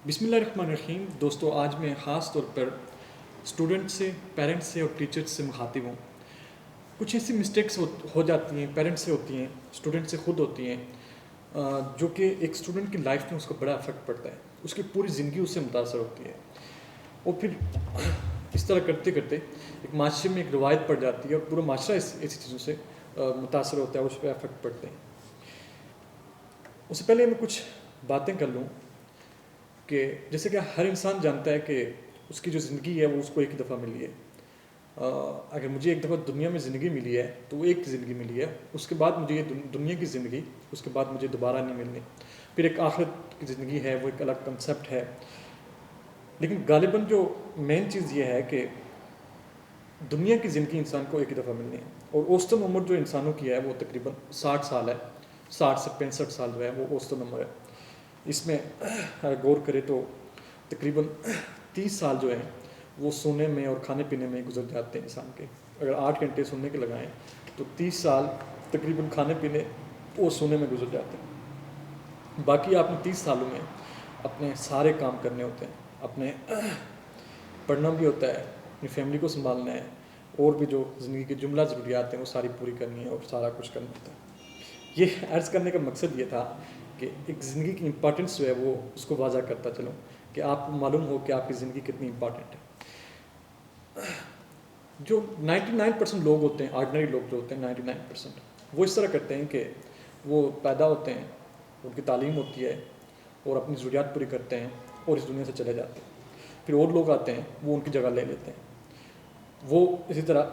بسم اللہ الرحمن الرحیم دوستو، آج میں خاص طور پر اسٹوڈنٹ سے، پیرنٹس سے اور ٹیچرس سے مخاطب ہوں۔ کچھ ایسی مسٹیکس ہو جاتی ہیں، پیرنٹس سے ہوتی ہیں، اسٹوڈنٹ سے خود ہوتی ہیں، جو کہ ایک اسٹوڈنٹ کی لائف میں اس کا بڑا افیکٹ پڑتا ہے، اس کی پوری زندگی اس سے متاثر ہوتی ہے، اور پھر اس طرح کرتے کرتے ایک معاشرے میں ایک روایت پڑ جاتی ہے اور پورا معاشرہ ایسی چیزوں سے متاثر ہوتا ہے، اس پہ افیکٹ پڑتے ہیں۔ اس سے پہلے میں کچھ باتیں کر لوں کہ جیسے کہ ہر انسان جانتا ہے کہ اس کی جو زندگی ہے وہ اس کو ایک دفعہ ملی ہے۔ اگر مجھے ایک دفعہ دنیا میں زندگی ملی ہے تو وہ ایک زندگی ملی ہے، اس کے بعد مجھے یہ دنیا کی زندگی اس کے بعد مجھے دوبارہ نہیں ملنی۔ پھر ایک آخرت کی زندگی ہے، وہ ایک الگ کنسیپٹ ہے۔ لیکن غالباً جو مین چیز یہ ہے کہ دنیا کی زندگی انسان کو ایک ہی دفعہ ملنی ہے، اور اوسطن عمر جو انسانوں کی ہے وہ تقریباً 60 سال ہے۔ 60 سے 65 سال جو ہے وہ اوسطن عمر ہے۔ اس میں اگر غور کرے تو تقریباً 30 سال جو ہیں وہ سونے میں اور کھانے پینے میں گزر جاتے ہیں انسان کے۔ اگر 8 گھنٹے سونے کے لگائیں تو 30 سال تقریباً کھانے پینے اور سونے میں گزر جاتے ہیں۔ باقی آپ نے 30 سالوں میں اپنے سارے کام کرنے ہوتے ہیں، اپنے پڑھنا بھی ہوتا ہے، اپنی فیملی کو سنبھالنا ہے، اور بھی جو زندگی کی جملہ ضروریات ہیں وہ ساری پوری کرنی ہے، اور سارا کچھ کرنا ہوتا ہے۔ یہ عرض کرنے کا مقصد یہ تھا کہ ایک زندگی کی امپورٹنس جو ہے وہ اس کو واضح کرتا چلوں کہ آپ کو معلوم ہو کہ آپ کی زندگی کتنی امپورٹنٹ ہے۔ جو 99% لوگ ہوتے ہیں، آرڈنری لوگ جو ہوتے ہیں 99%، وہ اس طرح کرتے ہیں کہ وہ پیدا ہوتے ہیں، ان کی تعلیم ہوتی ہے اور اپنی ضروریات پوری کرتے ہیں اور اس دنیا سے چلے جاتے ہیں۔ پھر اور لوگ آتے ہیں، وہ ان کی جگہ لے لیتے ہیں، وہ اسی طرح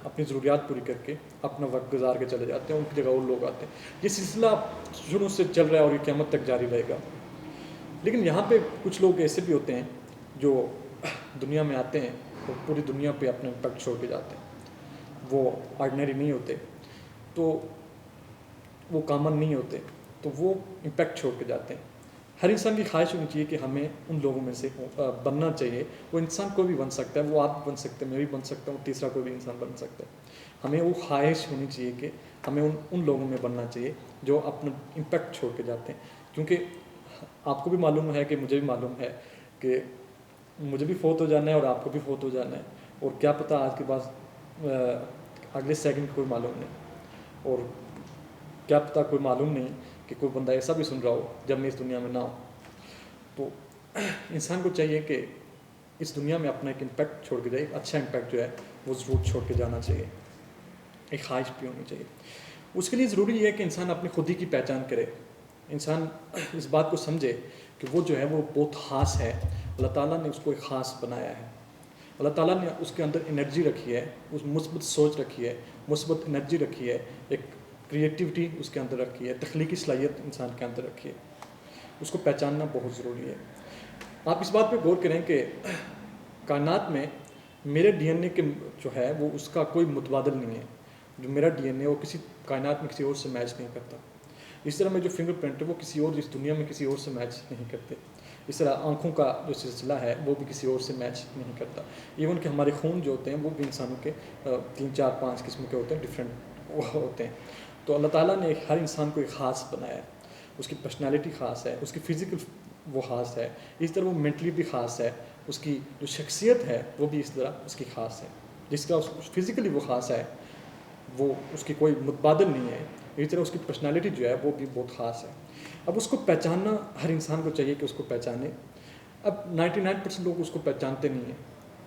اپنی ضروریات پوری کر کے اپنا وقت گزار کے چلے جاتے ہیں، ان کی جگہ اور لوگ آتے ہیں۔ یہ سلسلہ شروع سے چل رہا ہے اور یہ قیامت تک جاری رہے گا۔ لیکن یہاں پہ کچھ لوگ ایسے بھی ہوتے ہیں جو دنیا میں آتے ہیں اور پوری دنیا پہ اپنے امپیکٹ چھوڑ کے جاتے ہیں۔ وہ آرڈنری نہیں ہوتے، تو وہ کامن نہیں ہوتے، تو وہ امپیکٹ چھوڑ کے جاتے ہیں۔ ہر انسان کی خواہش ہونی چاہیے کہ ہمیں ان لوگوں میں سے بننا چاہیے۔ وہ انسان کوئی بھی بن سکتا ہے، وہ آپ بھی بن سکتے ہیں، میں بھی بن سکتا ہوں، تیسرا کوئی بھی انسان بن سکتا ہے۔ ہمیں وہ خواہش ہونی چاہیے کہ ہمیں ان لوگوں میں بننا چاہیے جو اپنا امپیکٹ چھوڑ کے جاتے ہیں۔ کیونکہ آپ کو بھی معلوم ہے کہ مجھے بھی معلوم ہے کہ مجھے بھی فوت ہو جانا ہے اور آپ کو بھی فوت ہو جانا ہے، اور کیا پتہ آج کے بعد اگلے سیکنڈ کوئی معلوم نہیں، اور کیا پتہ کوئی معلوم نہیں کہ کوئی بندہ ایسا بھی سن رہا ہو جب میں اس دنیا میں نہ ہوں۔ تو انسان کو چاہیے کہ اس دنیا میں اپنا ایک امپیکٹ چھوڑ کے جائے، ایک اچھا امپیکٹ جو ہے وہ ضرور چھوڑ کے جانا چاہیے، ایک خواہش بھی ہونی چاہیے۔ اس کے لیے ضروری یہ ہے کہ انسان اپنی خودی کی پہچان کرے، انسان اس بات کو سمجھے کہ وہ جو ہے وہ بہت خاص ہے، اللہ تعالیٰ نے اس کو ایک خاص بنایا ہے۔ اللہ تعالیٰ نے اس کے اندر انرجی رکھی ہے، اس مثبت سوچ رکھی ہے، مثبت انرجی رکھی ہے، ایک کریٹیوٹی اس کے اندر رکھی ہے، تخلیقی صلاحیت انسان کے اندر رکھی ہے۔ اس کو پہچاننا بہت ضروری ہے۔ آپ اس بات پہ غور کریں کہ کائنات میں میرے ڈی این اے کے جو ہے وہ اس کا کوئی متبادل نہیں ہے۔ جو میرا ڈی این اے وہ کسی کائنات میں کسی اور سے میچ نہیں کرتا۔ اس طرح میں جو فنگر پرنٹ ہے وہ کسی اور اس دنیا میں کسی اور سے میچ نہیں کرتے۔ اس طرح آنکھوں کا جو سلسلہ ہے وہ بھی کسی اور سے میچ نہیں کرتا۔ ایون کہ ہمارے خون جو ہوتے ہیں وہ بھی انسانوں کے 3 4 5 قسم کے ہوتے ہیں، ڈفرینٹ ہوتے ہیں۔ تو اللہ تعالیٰ نے ہر انسان کو ایک خاص بنایا ہے، اس کی پرسنالٹی خاص ہے، اس کی فزیکل وہ خاص ہے، اس طرح وہ مینٹلی بھی خاص ہے، اس کی جو شخصیت ہے وہ بھی اس طرح اس کی خاص ہے۔ جس کا فزیکلی وہ خاص ہے وہ اس کی کوئی متبادل نہیں ہے، اسی طرح اس کی پرسنالٹی جو ہے وہ بھی بہت خاص ہے۔ اب اس کو پہچاننا ہر انسان کو چاہیے کہ اس کو پہچانے۔ اب 99% لوگ اس کو پہچانتے نہیں ہیں،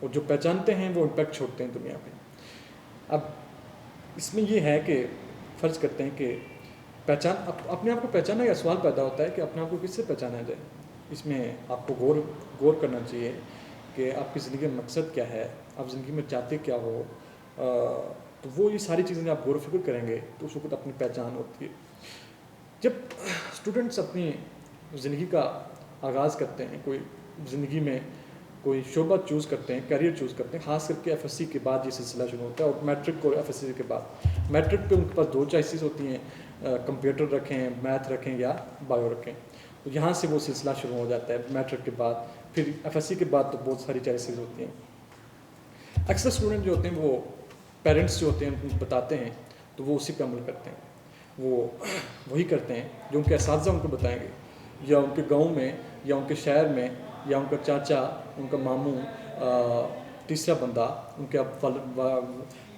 اور جو پہچانتے ہیں وہ امپیکٹ چھوڑتے ہیں دنیا پہ۔ اب اس میں یہ ہے کہ فرض کرتے ہیں کہ پہچان اپنے آپ کو پہچانا، یا سوال پیدا ہوتا ہے کہ اپنے آپ کو کس سے پہچانا جائے۔ اس میں آپ کو غور کرنا چاہیے کہ آپ کی زندگی کا مقصد کیا ہے، آپ زندگی میں چاہتے کیا ہو۔ تو وہ یہ ساری چیزیں آپ غور و فکر کریں گے تو اس وقت اپنی پہچان ہوتی ہے۔ جب اسٹوڈنٹس اپنی زندگی کا آغاز کرتے ہیں، کوئی زندگی میں کوئی شعبہ چوز کرتے ہیں، کیریئر چوز کرتے ہیں، خاص کر کے ایف ایس سی کے بعد یہ سلسلہ شروع ہوتا ہے، اور میٹرک اور ایف ایس سی کے بعد میٹرک پہ ان کے پاس 2 چوائسیز ہوتی ہیں، کمپیوٹر رکھیں، میتھ رکھیں یا بایو رکھیں۔ تو یہاں سے وہ سلسلہ شروع ہو جاتا ہے میٹرک کے بعد۔ پھر ایف ایس سی کے بعد تو بہت ساری چوائسیز ہوتی ہیں۔ اکثر اسٹوڈنٹ جو ہوتے ہیں وہ پیرنٹس جو ہوتے ہیں ان کو بتاتے ہیں تو وہ اسی پہ عمل کرتے ہیں، وہ وہی کرتے ہیں جو ان کے اساتذہ ان کو بتائیں گے، یا ان کے گاؤں میں یا ان کے شہر میں یا ان کا چاچا، ان کا ماموں، تیسرا بندہ، ان کے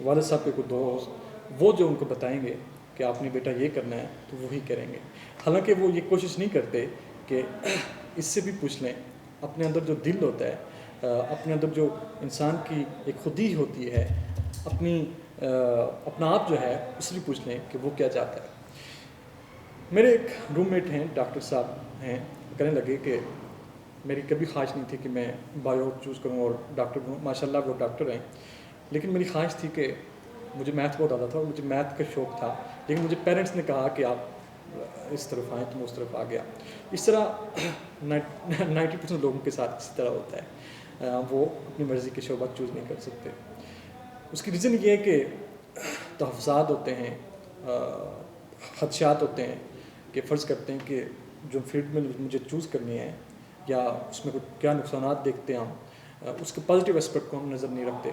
والد صاحب کے کوئی دوست، وہ جو ان کو بتائیں گے کہ آپ نے بیٹا یہ کرنا ہے تو وہی کریں گے. حالانکہ وہ یہ کوشش نہیں کرتے کہ اس سے بھی پوچھ لیں اپنے اندر جو دل ہوتا ہے، اپنے اندر جو انسان کی ایک خودی ہوتی ہے، اپنا آپ جو ہے اس سے بھی پوچھ لیں کہ وہ کیا چاہتا ہے. میرے ایک روم میٹ ہیں، ڈاکٹر صاحب ہیں، کہنے لگے کہ میری کبھی خواہش نہیں تھی کہ میں بایو چوز کروں اور ڈاکٹر بنوں. ماشاء اللہ وہ ڈاکٹر ہیں، لیکن میری خواہش تھی کہ مجھے میتھ بہت آتا تھا اور مجھے میتھ کا شوق تھا، لیکن مجھے پیرنٹس نے کہا کہ آپ اس طرف آئیں تو میں اس طرف آ گیا. اس طرح 90% لوگوں کے ساتھ اسی طرح ہوتا ہے، وہ اپنی مرضی کے شعبہ چوز نہیں کر سکتے. اس کی ریزن یہ ہے کہ تحفظات ہوتے ہیں، خدشات ہوتے ہیں کہ فرض کرتے ہیں کہ جو فیلڈ میں مجھے چوز کرنی ہے یا اس میں کیا نقصانات دیکھتے ہیں ہم، اس کے پازیٹیو اسپیکٹ کو ہم نظر نہیں رکھتے.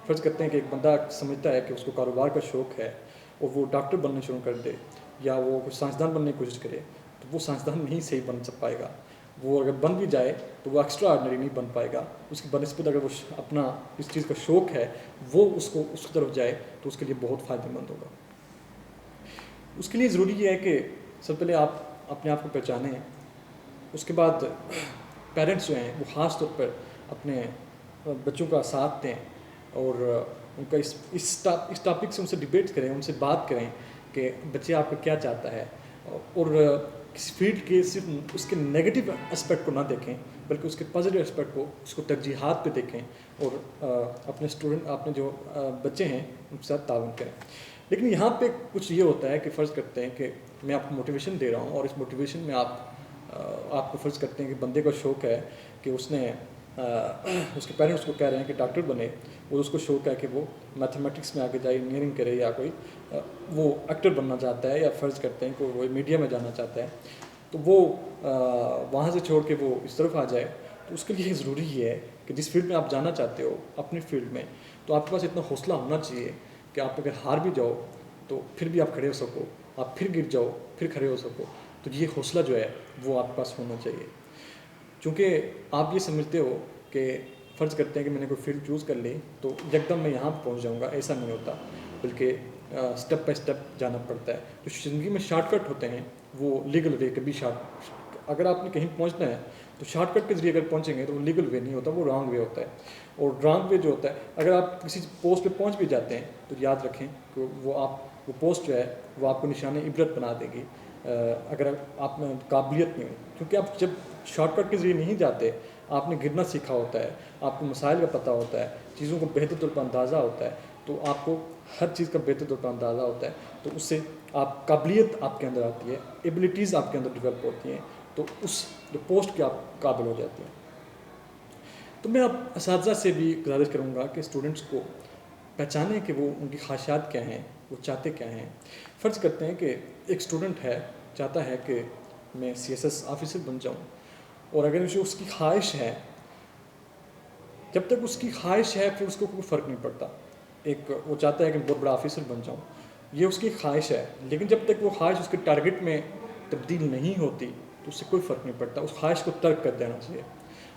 فرض کرتے ہیں کہ ایک بندہ سمجھتا ہے کہ اس کو کاروبار کا شوق ہے اور وہ ڈاکٹر بننا شروع کر دے یا وہ کوئی سائنسدان بننے کی کوشش کرے، تو وہ سائنسدان نہیں صحیح بن پائے گا. وہ اگر بن بھی جائے تو وہ ایکسٹرا آرڈنری نہیں بن پائے گا. اس کی بنسبت اگر وہ اپنا اس چیز کا شوق ہے وہ اس کی طرف جائے تو اس کے لیے بہت فائدہ مند ہوگا. اس کے لیے ضروری یہ ہے کہ سب پہلے آپ اپنے آپ کو پہچانیں. اس کے بعد پیرنٹس جو ہیں وہ خاص طور پر اپنے بچوں کا ساتھ دیں اور ان کا اس ٹاپک سے ان سے ڈبیٹ کریں، ان سے بات کریں کہ بچے آپ کا کیا چاہتا ہے، اور کسی فیلڈ کے صرف اس کے نیگیٹو اسپیکٹ کو نہ دیکھیں بلکہ اس کے پازیٹیو اسپیکٹ کو، اس کو ترجیحات پہ دیکھیں اور اپنے جو بچے ہیں ان کے ساتھ تعاون کریں. لیکن یہاں پہ کچھ یہ ہوتا ہے کہ فرض کرتے ہیں کہ میں آپ کو موٹیویشن دے رہا ہوں اور اس موٹیویشن میں آپ کو فرض کرتے ہیں کہ بندے کا شوق ہے کہ اس نے اس کے پیرنٹس کو کہہ رہے ہیں کہ ڈاکٹر بنے، اور اس کو شوق ہے کہ وہ میتھمیٹکس میں آگے جائے، انجینئرنگ کرے، یا کوئی وہ ایکٹر بننا چاہتا ہے، یا فرض کرتے ہیں کہ وہ میڈیا میں جانا چاہتا ہے، تو وہ وہاں سے چھوڑ کے وہ اس طرف آ جائے. تو اس کے لیے ضروری یہ ہے کہ جس فیلڈ میں آپ جانا چاہتے ہو اپنی فیلڈ میں، تو آپ کے پاس اتنا حوصلہ ہونا چاہیے کہ آپ اگر ہار بھی جاؤ تو پھر بھی آپ کھڑے ہو سکو، آپ پھر گر جاؤ پھر کھڑے ہو سکو. تو یہ حوصلہ جو ہے وہ آپ کے پاس ہونا چاہیے. چونکہ آپ یہ سمجھتے ہو کہ فرض کرتے ہیں کہ میں نے کوئی فیلڈ چوز کر لی تو یکدم میں یہاں پہنچ جاؤں گا، ایسا نہیں ہوتا، بلکہ اسٹیپ بائی اسٹیپ جانا پڑتا ہے. جو زندگی میں شارٹ کٹ ہوتے ہیں وہ لیگل وے کبھی اگر آپ نے کہیں پہنچنا ہے تو شارٹ کٹ کے ذریعے اگر پہنچیں گے تو وہ لیگل وے نہیں ہوتا، وہ رانگ وے ہوتا ہے. اور رانگ وے جو ہوتا ہے، اگر آپ کسی پوسٹ پہ پہنچ بھی جاتے ہیں تو یاد رکھیں کہ وہ پوسٹ جو ہے وہ آپ کو نشان عبرت بنا دے گی اگر آپ میں قابلیت نہیں ہو. کیونکہ آپ جب شارٹ کٹ کے ذریعے نہیں جاتے، آپ نے گرنا سیکھا ہوتا ہے، آپ کو مسائل کا پتہ ہوتا ہے، چیزوں کو بہتر طور پر اندازہ ہوتا ہے، تو آپ کو ہر چیز کا بہتر طور پر اندازہ ہوتا ہے، تو اس سے آپ قابلیت آپ کے اندر آتی ہے، ایبلٹیز آپ کے اندر ڈیولپ ہوتی ہیں، تو اس جو پوسٹ کے آپ قابل ہو جاتے ہیں. تو میں اب اساتذہ سے بھی گزارش کروں گا کہ اسٹوڈنٹس کو پہچانیں کہ وہ ان کی خواہشات کیا ہیں، وہ چاہتے کیا ہیں. فرض کرتے ہیں کہ ایک اسٹوڈنٹ ہے، چاہتا ہے کہ میں CSS آفیسر بن جاؤں، اور اگر اس کی خواہش ہے، جب تک اس کی خواہش ہے پھر اس کو کوئی فرق نہیں پڑتا. وہ چاہتا ہے کہ بہت بڑا آفیسر بن جاؤں، یہ اس کی خواہش ہے، لیکن جب تک وہ خواہش اس کے ٹارگٹ میں تبدیل نہیں ہوتی تو اس سے کوئی فرق نہیں پڑتا. اس خواہش کو ترک کر دینا چاہیے.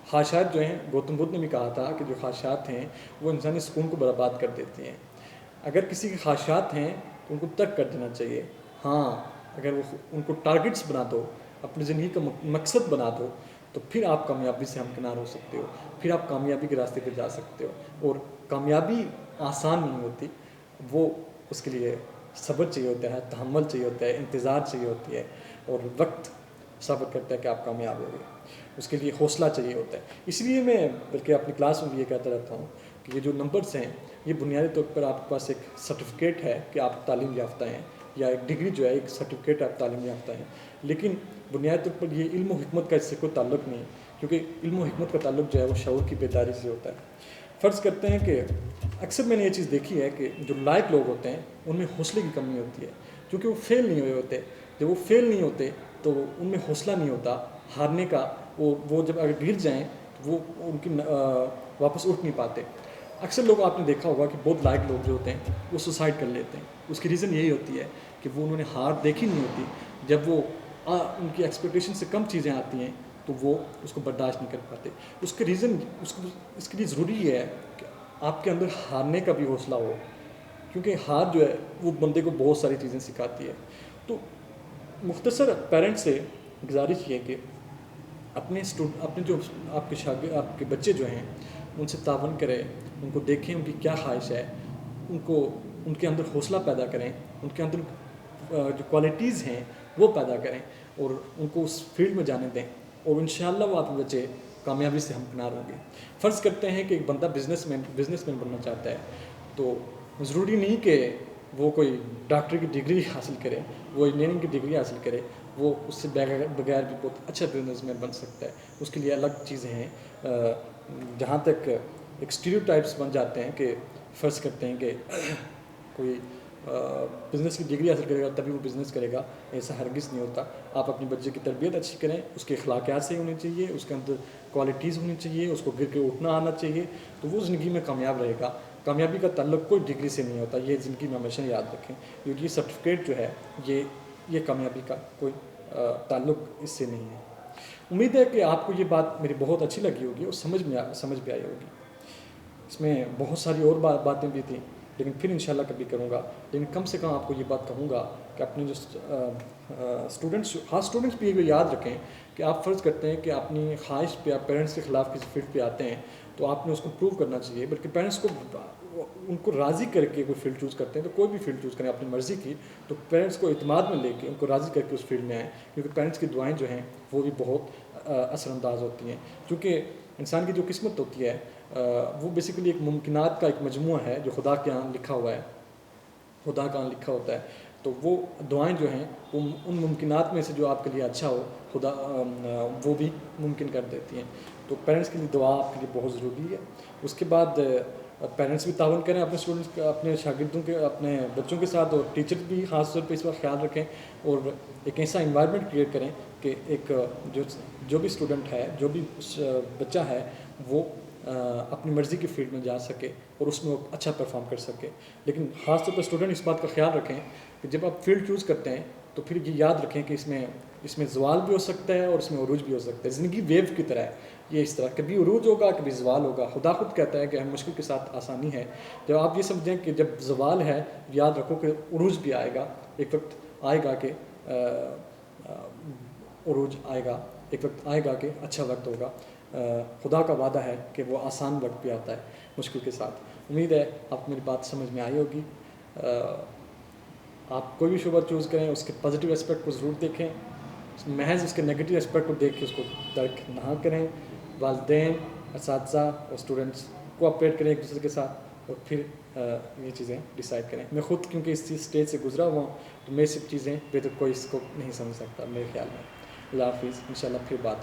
خواہشات جو ہیں، گوتم بدھ نے بھی کہا تھا کہ جو خواہشات ہیں وہ انسانی سکون کو برباد کر دیتی ہیں. اگر کسی کی خواہشات ہیں تو ان کو ترک کر دینا چاہیے. ہاں، اگر وہ ان کو ٹارگٹس بنا دو، اپنی زندگی کا مقصد بنا دو، تو پھر آپ کامیابی سے ہمکنار ہو سکتے ہو، پھر آپ کامیابی کے راستے پہ جا سکتے ہو. اور کامیابی آسان نہیں ہوتی، وہ اس کے لیے صبر چاہیے ہوتا ہے، تحمل چاہیے ہوتا ہے، انتظار چاہیے ہوتی ہے، اور وقت ثابت کرتا ہے کہ آپ کامیاب ہو گئے. اس کے لیے حوصلہ چاہیے ہوتا ہے. اس لیے میں بلکہ اپنی کلاس میں بھی یہ کہتا رہتا ہوں کہ یہ جو نمبرز ہیں یہ بنیادی طور پر آپ کے پاس ایک سرٹیفکیٹ ہے کہ آپ تعلیم یافتہ ہیں، یا ایک ڈگری جو ہے ایک سرٹیفکیٹ آپ تعلیم یافتہ ہیں، لیکن بنیادی طور پر یہ علم و حکمت کا اس سے کوئی تعلق نہیں، کیونکہ علم و حکمت کا تعلق جو ہے وہ شعور کی بیداری سے ہوتا ہے. فرض کرتے ہیں کہ اکثر میں نے یہ چیز دیکھی ہے کہ جو لائق لوگ ہوتے ہیں ان میں حوصلے کی کمی ہوتی ہے، کیونکہ وہ فیل نہیں ہوئے ہوتے. جب وہ فیل نہیں ہوتے تو ان میں حوصلہ نہیں ہوتا ہارنے کا. وہ جب اگر گر جائیں تو وہ ان کی واپس اٹھ نہیں پاتے. اکثر لوگ آپ نے دیکھا ہوگا کہ بہت لائق لوگ جو ہوتے ہیں وہ سوسائڈ کر لیتے ہیں. اس کی ریزن یہی ہوتی ہے کہ انہوں نے ہار دیکھی نہیں ہوتی. جب وہ ان کی ایکسپیکٹیشن سے کم چیزیں آتی ہیں تو وہ اس کو برداشت نہیں کر پاتے. اس کے ریزن اس کے لیے ضروری ہے کہ آپ کے اندر ہارنے کا بھی حوصلہ ہو، کیونکہ ہار جو ہے وہ بندے کو بہت ساری چیزیں سکھاتی ہے. تو مختصر پیرنٹ سے گزارش یہ ہے کہ اپنے جو آپ کے آپ کے بچے جو ہیں ان سے تعاون کریں، ان کو دیکھیں ان کی کیا خواہش ہے، ان کے اندر حوصلہ پیدا کریں، ان کے اندر جو کوالٹیز ہیں وہ پیدا کریں اور ان کو اس فیلڈ میں جانے دیں، اور انشاءاللہ وہ آپ کے بچے کامیابی سے ہمکنار ہوں گے. فرض کرتے ہیں کہ ایک بندہ بزنس مین بننا چاہتا ہے، تو ضروری نہیں کہ وہ کوئی ڈاکٹر کی ڈگری حاصل کرے، وہ انجینئرنگ کی ڈگری حاصل کرے، وہ اس سے بغیر بھی بہت اچھا بزنس مین بن سکتا ہے. اس کے لیے الگ چیزیں ہیں. جہاں تک ایک اسٹیریوٹائپس بن جاتے ہیں کہ فرض کرتے ہیں کہ کوئی بزنس کی ڈگری حاصل کرے گا تبھی وہ بزنس کرے گا، ایسا ہرگز نہیں ہوتا. آپ اپنے بچے کی تربیت اچھی کریں، اس کے اخلاقیات صحیح ہونے چاہیے، اس کے اندر کوالٹیز ہونی چاہیے، اس کو گر کے اٹھنا آنا چاہیے، تو وہ زندگی میں کامیاب رہے گا. کامیابی کا تعلق کوئی ڈگری سے نہیں ہوتا، یہ زندگی میں ہمیشہ یاد رکھیں، کیونکہ یہ سرٹیفکیٹ جو ہے یہ کامیابی کا کوئی تعلق اس سے نہیں ہے. امید ہے کہ آپ کو یہ بات میری بہت اچھی لگی ہوگی اور سمجھ بھی آئی ہوگی. اس میں بہت ساری اور باتیں بھی تھیں، لیکن پھر انشاءاللہ کبھی کروں گا. لیکن کم سے کم آپ کو یہ بات کہوں گا کہ اپنے جو اسٹوڈنٹس بھی یہ یاد رکھیں کہ آپ فرض کرتے ہیں کہ اپنی خواہش پہ آپ پیرنٹس کے خلاف کسی فیلڈ پہ آتے ہیں تو آپ نے اس کو پروو کرنا چاہیے. بلکہ پیرنٹس کو ان کو راضی کر کے کوئی فیلڈ چوز کرتے ہیں تو کوئی بھی فیلڈ چوز کریں اپنی مرضی کی، تو پیرنٹس کو اعتماد میں لے کے ان کو راضی کر کے اس فیلڈ میں آئیں، کیونکہ پیرنٹس کی دعائیں جو ہیں وہ بھی بہت اثر انداز ہوتی ہیں. کیونکہ انسان کی جو قسمت ہوتی ہے وہ بیسیکلی ایک ممکنات کا ایک مجموعہ ہے جو خدا کے ہاں لکھا ہوا ہے، خدا کا ہاں لکھا ہوتا ہے. تو وہ دعائیں جو ہیں وہ ان ممکنات میں سے جو آپ کے لیے اچھا ہو خدا وہ بھی ممکن کر دیتی ہیں. تو پیرنٹس کے لیے دعا آپ کے لیے بہت ضروری ہے. اس کے بعد پیرنٹس بھی تعاون کریں اپنے اسٹوڈنٹس اپنے شاگردوں کے اپنے بچوں کے ساتھ، اور ٹیچر بھی خاص طور پہ اس وقت خیال رکھیں اور ایک ایسا انوائرمنٹ کریٹ کریں کہ ایک جو بھی اسٹوڈنٹ ہے، جو بھی بچہ ہے، وہ اپنی مرضی کی فیلڈ میں جا سکے اور اس میں وہ اچھا پرفارم کر سکے. لیکن خاص طور پر اسٹوڈنٹ اس بات کا خیال رکھیں کہ جب آپ فیلڈ چوز کرتے ہیں تو پھر یہ یاد رکھیں کہ اس میں زوال بھی ہو سکتا ہے اور اس میں عروج بھی ہو سکتا ہے. زندگی ویو کی طرح ہے، یہ اس طرح کبھی عروج ہوگا کبھی زوال ہوگا. خدا خود کہتا ہے کہ ہم مشکل کے ساتھ آسانی ہے. جب آپ یہ سمجھیں کہ جب زوال ہے یاد رکھو کہ عروج بھی آئے گا. ایک وقت آئے گا کہ عروج آئے گا، ایک وقت آئے گا کہ اچھا وقت ہوگا. خدا کا وعدہ ہے کہ وہ آسان وقت بھی آتا ہے مشکل کے ساتھ. امید ہے آپ میری بات سمجھ میں آئی ہوگی. آپ کوئی بھی شعبہ چوز کریں اس کے پازیٹیو اسپیکٹ کو ضرور دیکھیں، محض اس کے نیگیٹو اسپیکٹ کو دیکھ کے اس کو ترک نہ کریں. والدین، اساتذہ اور اسٹوڈنٹس کوآپریٹ کریں ایک دوسرے کے ساتھ اور پھر یہ چیزیں ڈیسائیڈ کریں. میں خود کیونکہ اس اسٹیج سے گزرا ہوا ہوں تو میں سب چیزیں بہتر کوئی اس کو نہیں سمجھ سکتا میرے خیال میں. اللہ حافظ، انشاءاللہ پھر بات